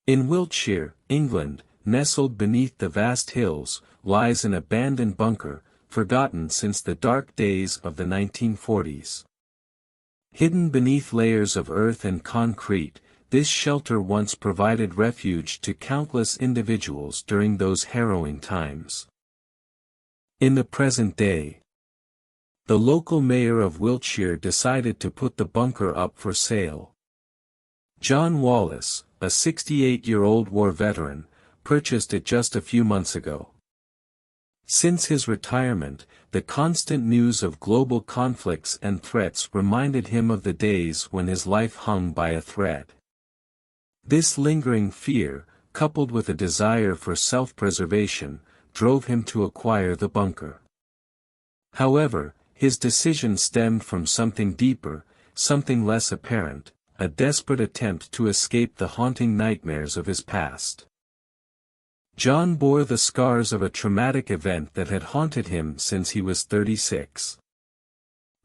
In Wiltshire, England, nestled beneath the vast hills, lies an abandoned bunker, forgotten since the dark days of the 1940s. Hidden beneath layers of earth and concrete, this shelter once provided refuge to countless individuals during those harrowing times. In the present day, the local mayor of Wiltshire decided to put the bunker up for sale. John Wallace, a 68-year-old war veteran, purchased it just a few months ago. Since his retirement, the constant news of global conflicts and threats reminded him of the days when his life hung by a thread. This lingering fear, coupled with a desire for self-preservation, drove him to acquire the bunker. However, his decision stemmed from something deeper, something less apparent, a desperate attempt to escape the haunting nightmares of his past. John bore the scars of a traumatic event that had haunted him since he was 36.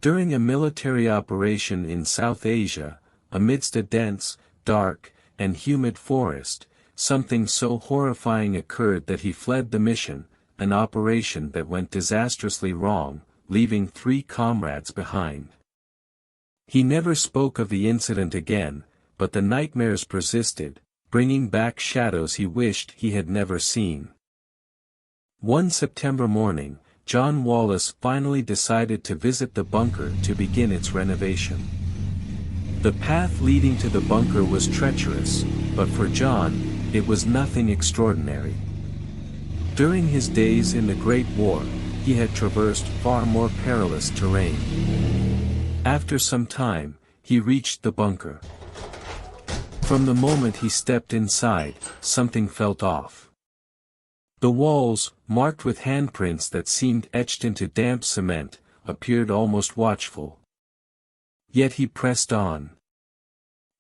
During a military operation in South Asia, amidst a dense, dark, and humid forest, something so horrifying occurred that he fled the mission, an operation that went disastrously wrong, leaving 3 comrades behind. He never spoke of the incident again, but the nightmares persisted, bringing back shadows he wished he had never seen. One September morning, John Wallace finally decided to visit the bunker to begin its renovation. The path leading to the bunker was treacherous, but for John, it was nothing extraordinary. During his days in the Great War, he had traversed far more perilous terrain. After some time, he reached the bunker. From the moment he stepped inside, something felt off. The walls, marked with handprints that seemed etched into damp cement, appeared almost watchful. Yet he pressed on.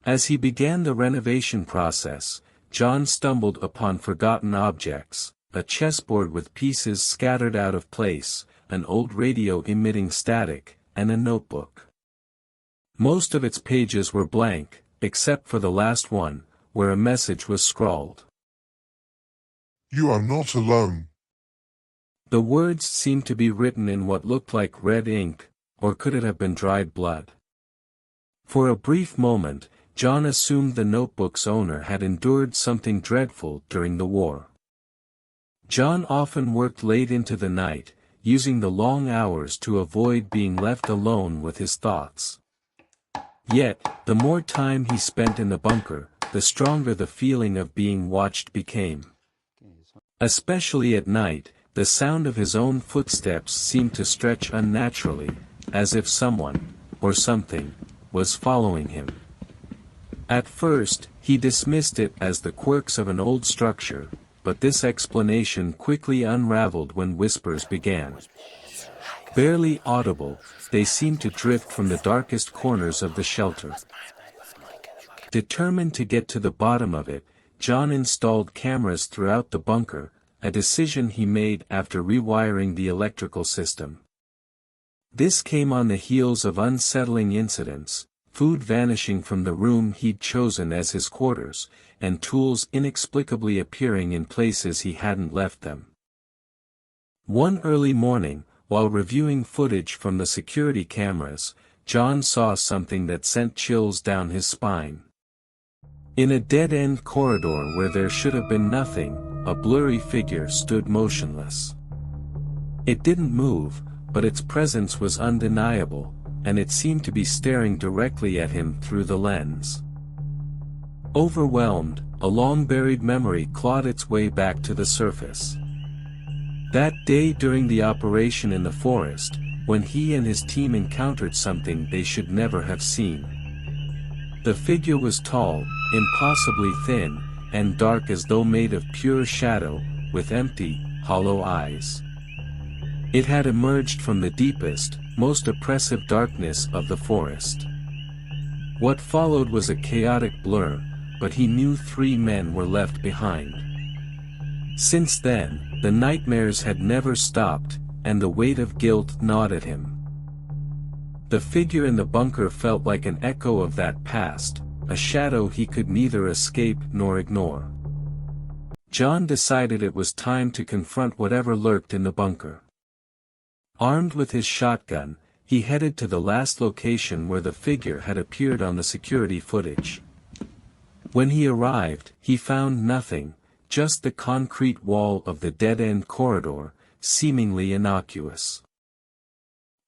As he began the renovation process, John stumbled upon forgotten objects, a chessboard with pieces scattered out of place, an old radio emitting static, and a notebook. Most of its pages were blank, except for the last one, where a message was scrawled. "You are not alone." The words seemed to be written in what looked like red ink, or could it have been dried blood? For a brief moment, John assumed the notebook's owner had endured something dreadful during the war. John often worked late into the night, using the long hours to avoid being left alone with his thoughts. Yet, the more time he spent in the bunker, the stronger the feeling of being watched became. Especially at night, the sound of his own footsteps seemed to stretch unnaturally, as if someone, or something, was following him. At first, he dismissed it as the quirks of an old structure, but this explanation quickly unraveled when whispers began. Barely audible, they seemed to drift from the darkest corners of the shelter. Determined to get to the bottom of it, John installed cameras throughout the bunker, a decision he made after rewiring the electrical system. This came on the heels of unsettling incidents, food vanishing from the room he'd chosen as his quarters, and tools inexplicably appearing in places he hadn't left them. One early morning, while reviewing footage from the security cameras, John saw something that sent chills down his spine. In a dead-end corridor where there should have been nothing, a blurry figure stood motionless. It didn't move, but its presence was undeniable, and it seemed to be staring directly at him through the lens. Overwhelmed, a long-buried memory clawed its way back to the surface. That day during the operation in the forest, when he and his team encountered something they should never have seen. The figure was tall, impossibly thin, and dark as though made of pure shadow, with empty, hollow eyes. It had emerged from the deepest, most oppressive darkness of the forest. What followed was a chaotic blur, but he knew 3 men were left behind. Since then, the nightmares had never stopped, and the weight of guilt gnawed at him. The figure in the bunker felt like an echo of that past, a shadow he could neither escape nor ignore. John decided it was time to confront whatever lurked in the bunker. Armed with his shotgun, he headed to the last location where the figure had appeared on the security footage. When he arrived, he found nothing, just the concrete wall of the dead-end corridor, seemingly innocuous.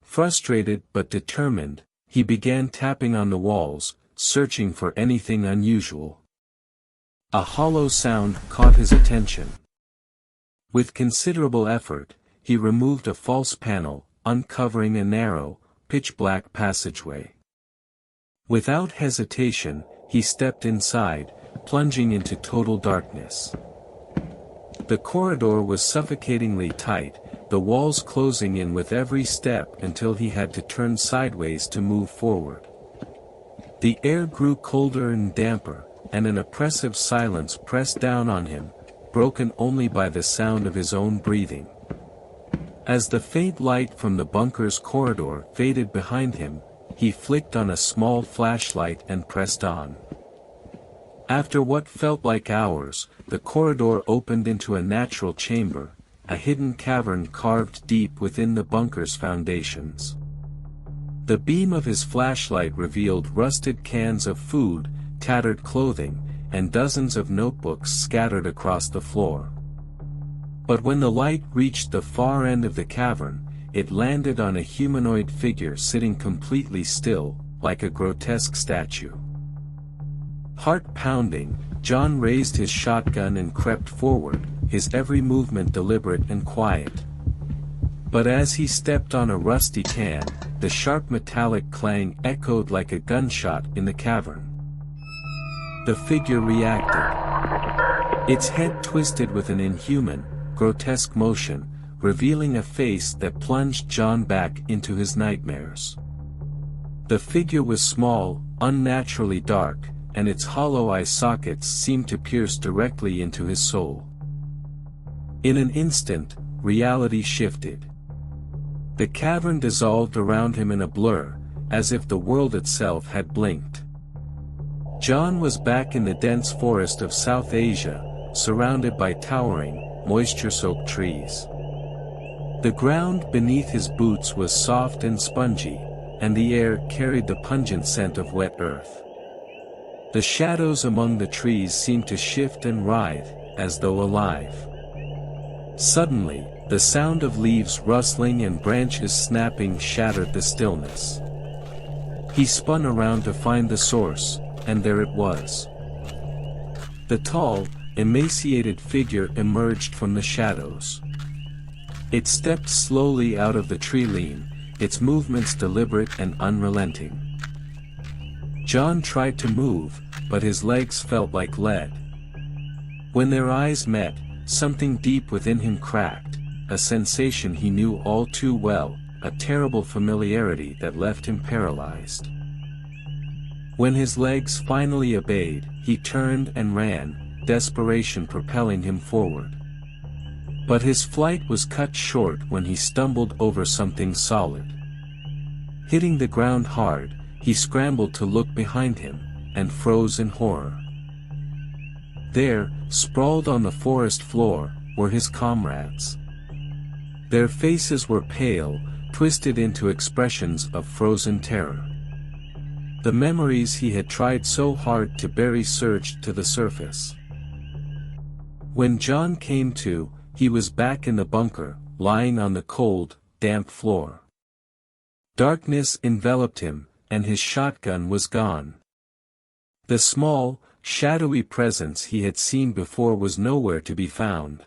Frustrated but determined, he began tapping on the walls, searching for anything unusual. A hollow sound caught his attention. With considerable effort, he removed a false panel, uncovering a narrow, pitch-black passageway. Without hesitation, he stepped inside, plunging into total darkness. The corridor was suffocatingly tight, the walls closing in with every step until he had to turn sideways to move forward. The air grew colder and damper, and an oppressive silence pressed down on him, broken only by the sound of his own breathing. As the faint light from the bunker's corridor faded behind him, he flicked on a small flashlight and pressed on. After what felt like hours, the corridor opened into a natural chamber, a hidden cavern carved deep within the bunker's foundations. The beam of his flashlight revealed rusted cans of food, tattered clothing, and dozens of notebooks scattered across the floor. But when the light reached the far end of the cavern, it landed on a humanoid figure sitting completely still, like a grotesque statue. Heart pounding, John raised his shotgun and crept forward, his every movement deliberate and quiet. But as he stepped on a rusty can, the sharp metallic clang echoed like a gunshot in the cavern. The figure reacted. Its head twisted with an inhuman, grotesque motion, revealing a face that plunged John back into his nightmares. The figure was small, unnaturally dark, and its hollow eye sockets seemed to pierce directly into his soul. In an instant, reality shifted. The cavern dissolved around him in a blur, as if the world itself had blinked. John was back in the dense forest of South Asia, surrounded by towering, moisture-soaked trees. The ground beneath his boots was soft and spongy, and the air carried the pungent scent of wet earth. The shadows among the trees seemed to shift and writhe, as though alive. Suddenly, the sound of leaves rustling and branches snapping shattered the stillness. He spun around to find the source, and there it was. The tall, emaciated figure emerged from the shadows. It stepped slowly out of the tree line, its movements deliberate and unrelenting. John tried to move, but his legs felt like lead. When their eyes met, something deep within him cracked, a sensation he knew all too well, a terrible familiarity that left him paralyzed. When his legs finally obeyed, he turned and ran, desperation propelling him forward. But his flight was cut short when he stumbled over something solid. Hitting the ground hard, he scrambled to look behind him, and froze in horror. There, sprawled on the forest floor, were his comrades. Their faces were pale, twisted into expressions of frozen terror. The memories he had tried so hard to bury surged to the surface. When John came to, he was back in the bunker, lying on the cold, damp floor. Darkness enveloped him, and his shotgun was gone. The small, shadowy presence he had seen before was nowhere to be found.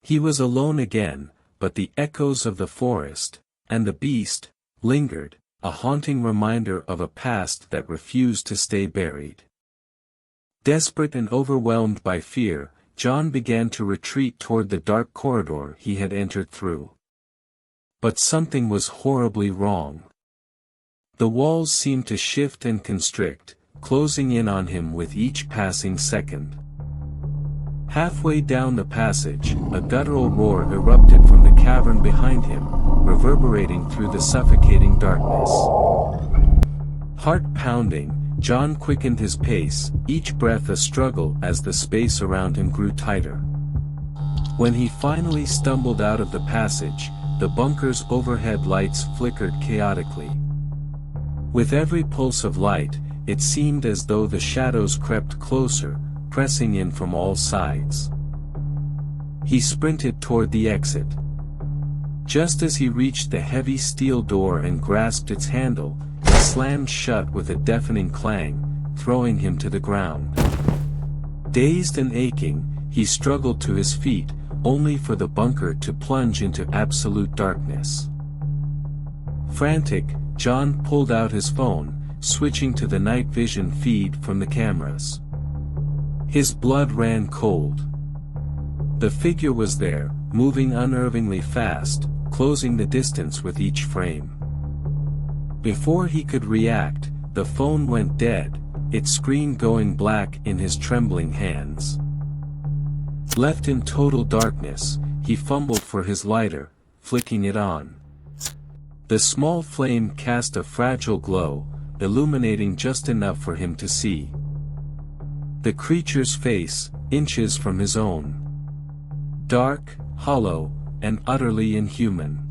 He was alone again, but the echoes of the forest, and the beast, lingered, a haunting reminder of a past that refused to stay buried. Desperate and overwhelmed by fear, John began to retreat toward the dark corridor he had entered through. But something was horribly wrong. The walls seemed to shift and constrict, closing in on him with each passing second. Halfway down the passage, a guttural roar erupted from the cavern behind him, reverberating through the suffocating darkness. Heart pounding, John quickened his pace, each breath a struggle as the space around him grew tighter. When he finally stumbled out of the passage, the bunker's overhead lights flickered chaotically. With every pulse of light, it seemed as though the shadows crept closer, pressing in from all sides. He sprinted toward the exit. Just as he reached the heavy steel door and grasped its handle, it slammed shut with a deafening clang, throwing him to the ground. Dazed and aching, he struggled to his feet, only for the bunker to plunge into absolute darkness. Frantic, John pulled out his phone, switching to the night vision feed from the cameras. His blood ran cold. The figure was there, moving unnervingly fast, closing the distance with each frame. Before he could react, the phone went dead, its screen going black in his trembling hands. Left in total darkness, he fumbled for his lighter, flicking it on. The small flame cast a fragile glow, illuminating just enough for him to see the creature's face, inches from his own. Dark, hollow, and utterly inhuman.